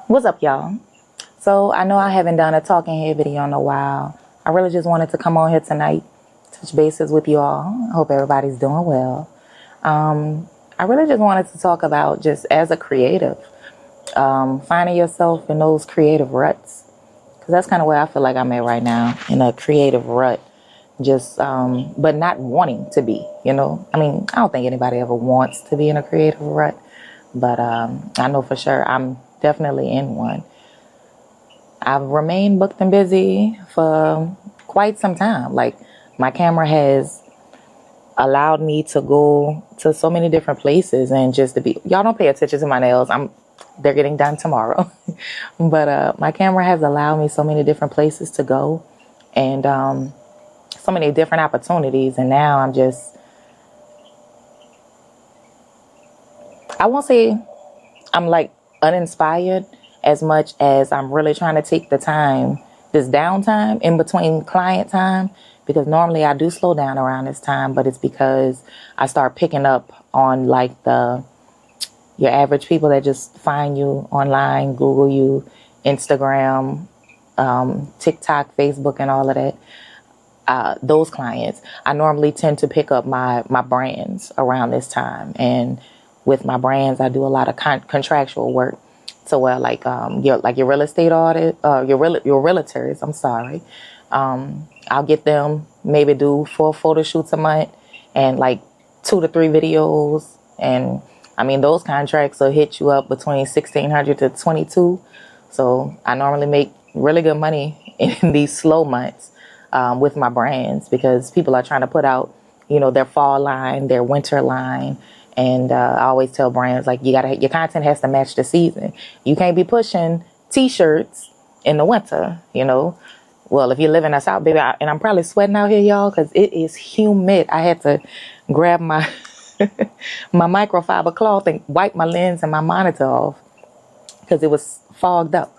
What's up, y'all? So I know I haven't done a talking head video in a while. I really just wanted to come on here tonight, touch bases with you all. I hope everybody's doing well. I really just wanted to talk about, just as a creative, finding yourself in those creative ruts, because that's kind of where I feel like I'm at right now, in a creative rut. Just but not wanting to be, I mean, I don't think anybody ever wants to be in a creative rut, but I know for sure I'm definitely in one. I've remained booked and busy for quite some time. Like, my camera has allowed me to go to so many different places, and just to be, y'all don't pay attention to my nails, they're getting done tomorrow. But my camera has allowed me so many different places to go, and so many different opportunities. And now I'm just, I won't say I'm like uninspired, as much as I'm really trying to take the time, this downtime in between client time, because normally I do slow down around this time, but it's because I start picking up on like your average people that just find you online, Google you, Instagram, TikTok, Facebook, and all of that. Those clients, I normally tend to pick up my brands around this time. And with my brands, I do a lot of contractual work. So where your real estate audit, your realtors, I'm sorry. I'll get them, maybe do 4 photo shoots a month and like 2 to 3 videos. And I mean, those contracts will hit you up between $1,600 to $2,200. So I normally make really good money in these slow months with my brands, because people are trying to put out, their fall line, their winter line. And I always tell brands, like, your content has to match the season. You can't be pushing T-shirts in the winter, Well, if you're living us out, baby, and I'm probably sweating out here, y'all, because it is humid. I had to grab my my microfiber cloth and wipe my lens and my monitor off because it was fogged up.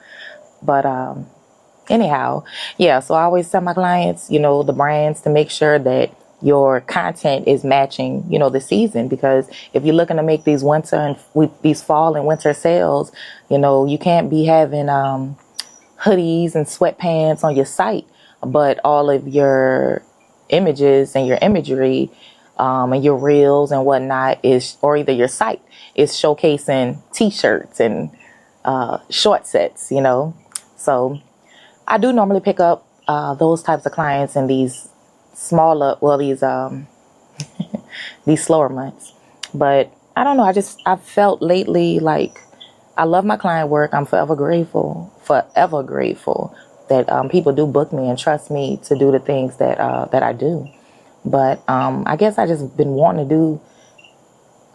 But anyhow, yeah, so I always tell my clients, the brands, to make sure that your content is matching, the season. Because if you're looking to make these winter and these fall and winter sales, you can't be having hoodies and sweatpants on your site, but all of your images and your imagery and your reels and whatnot or either your site is showcasing T-shirts and short sets, So I do normally pick up those types of clients in these smaller, these slower months. But I don't know, I felt lately like I love my client work. I'm forever grateful that people do book me and trust me to do the things that I do. But I guess I just been wanting to do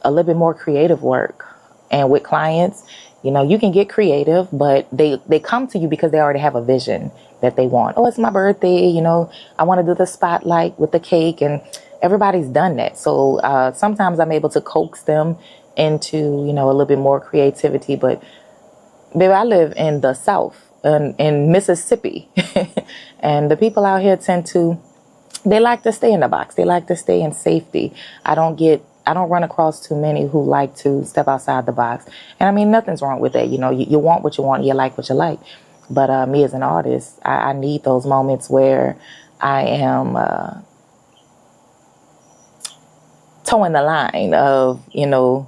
a little bit more creative work. And with clients, you can get creative, but they come to you because they already have a vision that they want. Oh, it's my birthday, I want to do the spotlight with the cake, and everybody's done that. So sometimes I'm able to coax them into, a little bit more creativity. But baby, I live in the South, in Mississippi, and the people out here they like to stay in the box. They like to stay in safety. I don't run across too many who like to step outside the box. And I mean, nothing's wrong with that. You want what you want, you like what you like. But me as an artist, I need those moments where I am towing the line of,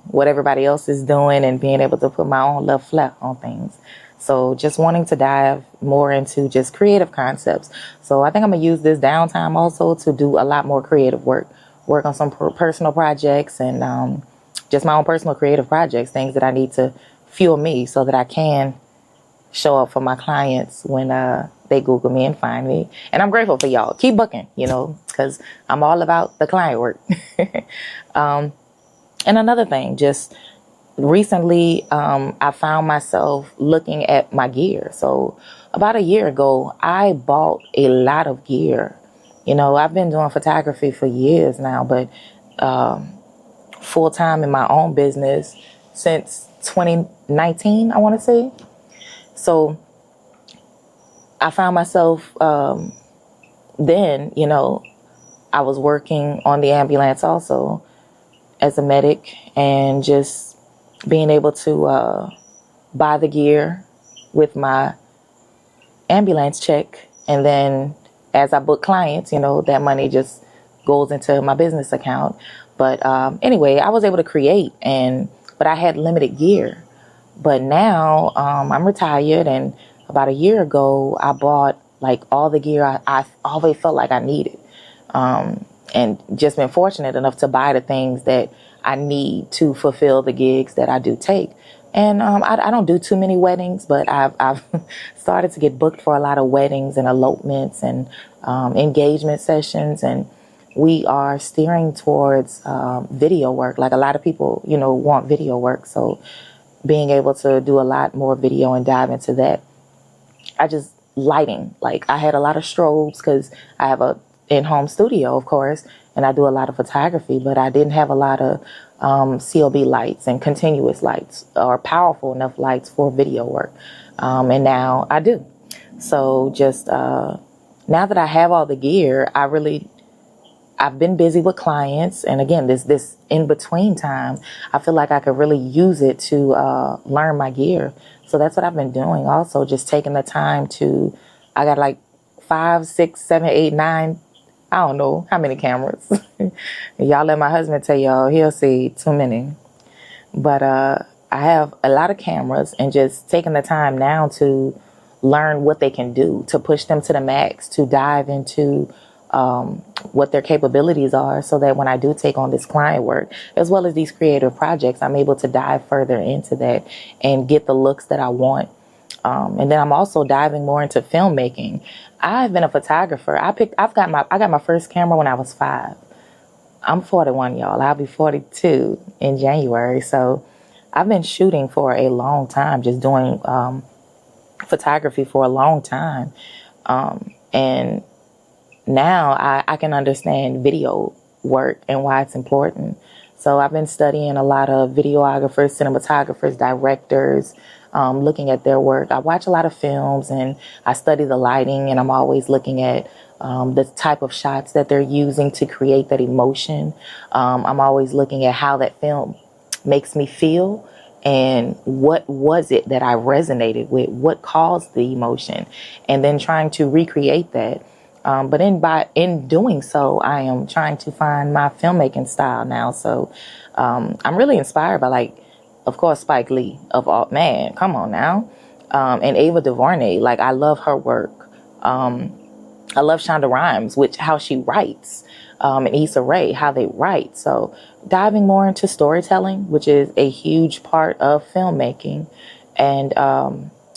what everybody else is doing, and being able to put my own little flair on things. So just wanting to dive more into just creative concepts. So I think I'm going to use this downtime also to do a lot more creative work on some personal projects, and just my own personal creative projects, things that I need to fuel me so that I can show up for my clients when they Google me and find me. And I'm grateful for y'all. Keep booking, because I'm all about the client work. And another thing, just recently, I found myself looking at my gear. So about a year ago, I bought a lot of gear. I've been doing photography for years now, but full time in my own business since 2019, I want to say. So I found myself then, I was working on the ambulance also as a medic, and just being able to buy the gear with my ambulance check. And then as I book clients, you know, that money just goes into my business account. But anyway, I was able to create, but I had limited gear. But now I'm retired, and about a year ago, I bought like all the gear I always felt like I needed. And just been fortunate enough to buy the things that I need to fulfill the gigs that I do take. And I don't do too many weddings, but I've started to get booked for a lot of weddings and elopements and engagement sessions. And we are steering towards video work. Like a lot of people, you know, want video work. So being able to do a lot more video and dive into that. Lighting, like I had a lot of strobes because I have a in-home studio, of course, and I do a lot of photography, but I didn't have a lot of COB lights and continuous lights or powerful enough lights for video work. And now I do. So just now that I have all the gear, I've been busy with clients. And again, this in between time, I feel like I could really use it to learn my gear. So that's what I've been doing. Also, just taking the time I got like 5, 6, 7, 8, 9, I don't know how many cameras. Y'all let my husband tell y'all, he'll see too many. But I have a lot of cameras, and just taking the time now to learn what they can do, to push them to the max, to dive into what their capabilities are, so that when I do take on this client work, as well as these creative projects, I'm able to dive further into that and get the looks that I want. And then I'm also diving more into filmmaking. I've been a photographer. I got my first camera when I was 5. I'm 41, y'all. I'll be 42 in January. So I've been shooting for a long time, just doing photography for a long time. And now I can understand video work and why it's important. So I've been studying a lot of videographers, cinematographers, directors, looking at their work. I watch a lot of films and I study the lighting, and I'm always looking at the type of shots that they're using to create that emotion. I'm always looking at how that film makes me feel and what was it that I resonated with, what caused the emotion, and then trying to recreate that. But in doing so, I am trying to find my filmmaking style now. So I'm really inspired by, like, of course, Spike Lee of all, man, come on now. And Ava DuVernay, like, I love her work. I love Shonda Rhimes, how she writes, and Issa Rae, how they write. So diving more into storytelling, which is a huge part of filmmaking, and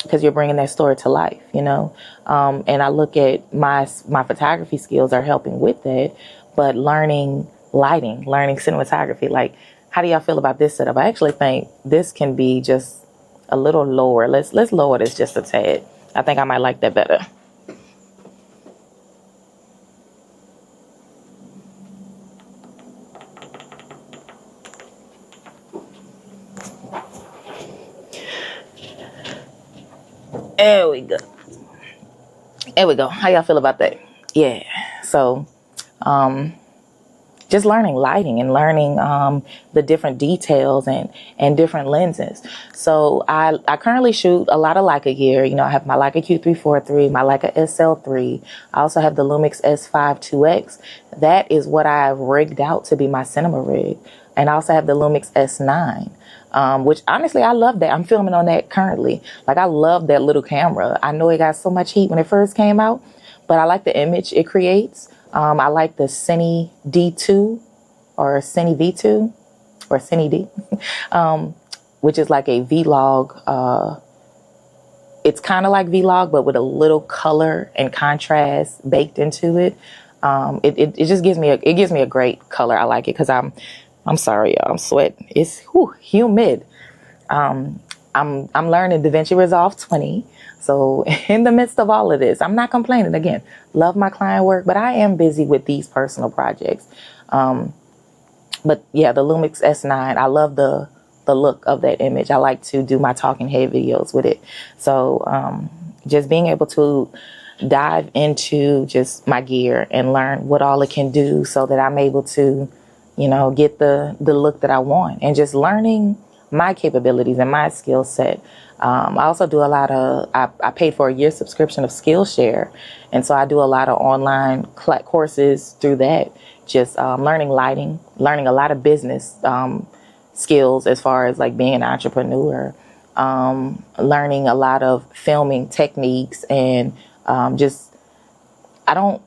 because you're bringing that story to life, you know. And I look at my photography skills are helping with that, but learning lighting, learning cinematography, like, how do y'all feel about this setup? I actually think this can be just a little lower. Let's lower this just a tad. I think I might like that better. There we go. There we go. How y'all feel about that? Yeah. So, just learning lighting and learning the different details and different lenses. So I currently shoot a lot of Leica gear. You know, I have my Leica Q343, my Leica SL3. I also have the Lumix S5IIX. That is what I've rigged out to be my cinema rig. And I also have the Lumix S9, which honestly, I love that. I'm filming on that currently. Like, I love that little camera. I know it got so much heat when it first came out, but I like the image it creates. I like the Cine D2 or Cine V2 or Cine D, which is like a vlog. It's kind of like vlog, but with a little color and contrast baked into it. It just gives me a great color. I like it because I'm sorry, y'all, I'm sweating. It's humid. I'm learning DaVinci Resolve 20. So in the midst of all of this, I'm not complaining. Again, love my client work, but I am busy with these personal projects. But yeah, the Lumix S9, I love the look of that image. I like to do my talking head videos with it. So just being able to dive into just my gear and learn what all it can do so that I'm able to, you know, get the look that I want, and just learning my capabilities and my skill set. I also do a lot of, I paid for a year subscription of Skillshare. And so I do a lot of online courses through that, just learning lighting, learning a lot of business skills as far as like being an entrepreneur, learning a lot of filming techniques, and just, I don't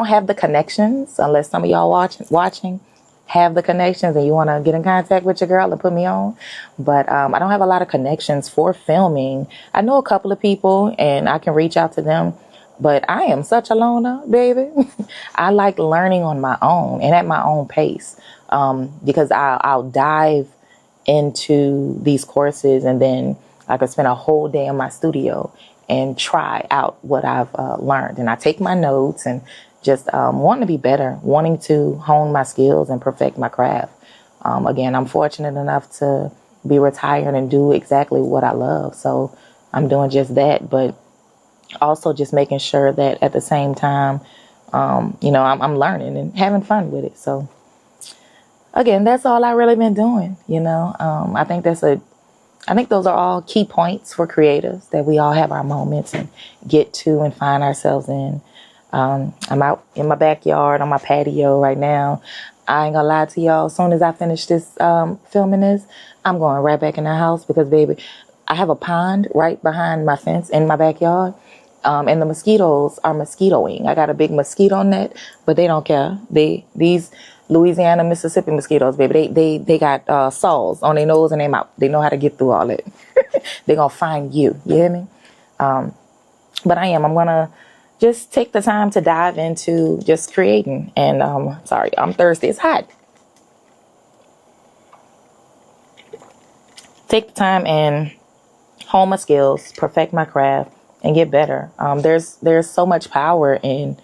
have the connections, unless some of y'all watching have the connections and you want to get in contact with your girl and put me on. But I don't have a lot of connections for filming. I know a couple of people and I can reach out to them, but I am such a loner, baby. I like learning on my own and at my own pace, because I'll dive into these courses and then I could spend a whole day in my studio and try out what I've learned. And I take my notes and just wanting to be better, wanting to hone my skills and perfect my craft. Again, I'm fortunate enough to be retired and do exactly what I love. So I'm doing just that, but also just making sure that at the same time, I'm learning and having fun with it. So again, that's all I really been doing. I think those are all key points for creatives, that we all have our moments and get to and find ourselves in. I'm out in my backyard on my patio right now. I ain't gonna lie to y'all. As soon as I finish this filming this, I'm going right back in the house because, baby, I have a pond right behind my fence in my backyard. And the mosquitoes are mosquitoing. I got a big mosquito net, but they don't care. These Louisiana, Mississippi mosquitoes, baby, they got saws on their nose and their mouth. They know how to get through all that. They're gonna find you. You hear me? But I'm gonna just take the time to dive into just creating. And sorry, I'm thirsty. It's hot. Take the time and hone my skills, perfect my craft, and get better. There's so much power in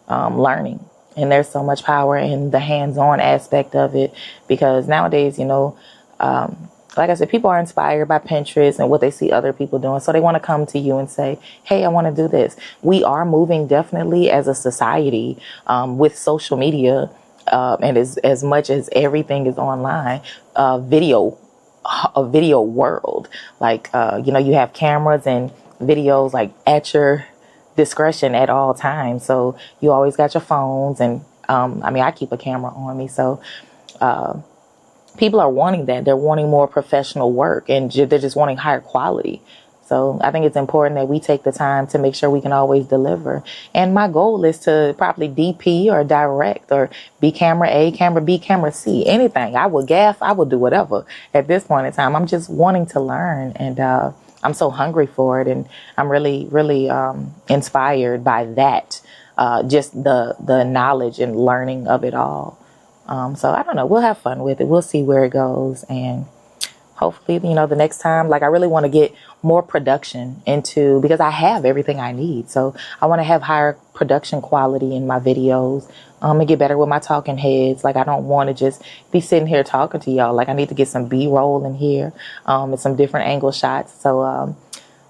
learning, and there's so much power in the hands-on aspect of it, because nowadays, like I said, people are inspired by Pinterest and what they see other people doing. So they want to come to you and say, hey, I want to do this. We are moving definitely as a society with social media, and as much as everything is online, a video world. Like, you have cameras and videos like at your discretion at all times. So you always got your phones, and I keep a camera on me. So people are wanting that. They're wanting more professional work, and they're just wanting higher quality. So I think it's important that we take the time to make sure we can always deliver. And my goal is to probably DP or direct or be camera A, camera B, camera C, anything. I would gaff, I would do whatever at this point in time. I'm just wanting to learn, and I'm so hungry for it. And I'm really, really inspired by that, just the knowledge and learning of it all. So I don't know, we'll have fun with it. We'll see where it goes. And hopefully, the next time, like, I really want to get more production into, because I have everything I need. So I want to have higher production quality in my videos, and get better with my talking heads. Like, I don't want to just be sitting here talking to y'all. Like, I need to get some B-roll in here, and some different angle shots. So,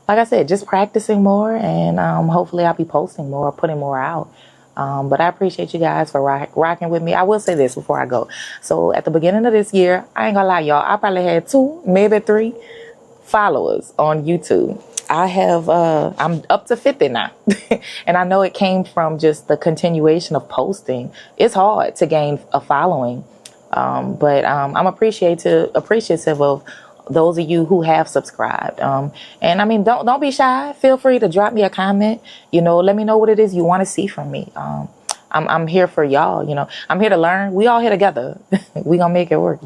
like I said, just practicing more, and hopefully I'll be posting more, putting more out. But I appreciate you guys for rocking with me. I will say this before I go. So at the beginning of this year, I ain't gonna lie, y'all, I probably had 2, maybe 3 followers on YouTube. I'm up to 50 now. And I know it came from just the continuation of posting. It's hard to gain a following. But I'm appreciative of those of you who have subscribed. And don't be shy. Feel free to drop me a comment. Let me know what it is you want to see from me. I'm here for y'all. I'm here to learn. We all here together. We gonna make it work.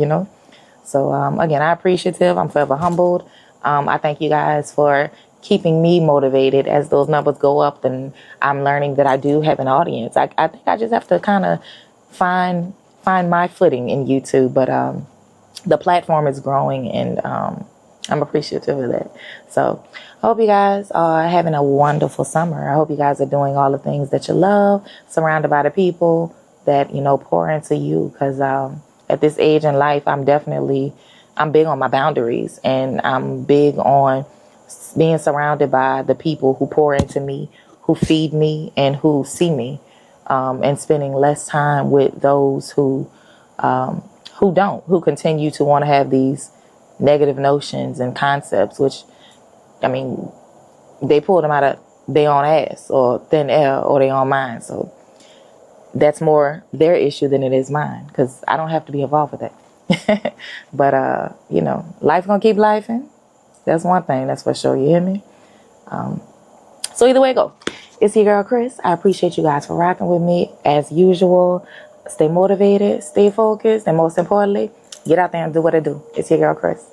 So again, I'm appreciative. I'm forever humbled. I thank you guys for keeping me motivated. As those numbers go up, and I'm learning that I do have an audience. I think I just have to kind of find my footing in YouTube, but the platform is growing, and I'm appreciative of that. So I hope you guys are having a wonderful summer. I hope you guys are doing all the things that you love, surrounded by the people that, pour into you. Because at this age in life, I'm big on my boundaries, and I'm big on being surrounded by the people who pour into me, who feed me, and who see me, and spending less time with those who continue to want to have these negative notions and concepts, which, I mean, they pulled them out of their own ass or thin air or their own mind. So that's more their issue than it is mine, because I don't have to be involved with that. But, you know, life's going to keep lifing. That's one thing. That's for sure. You hear me? So either way it go. It's your girl, Chris. I appreciate you guys for rocking with me as usual. Stay motivated, stay focused, and most importantly, get out there and do what I do. It's your girl, Chris.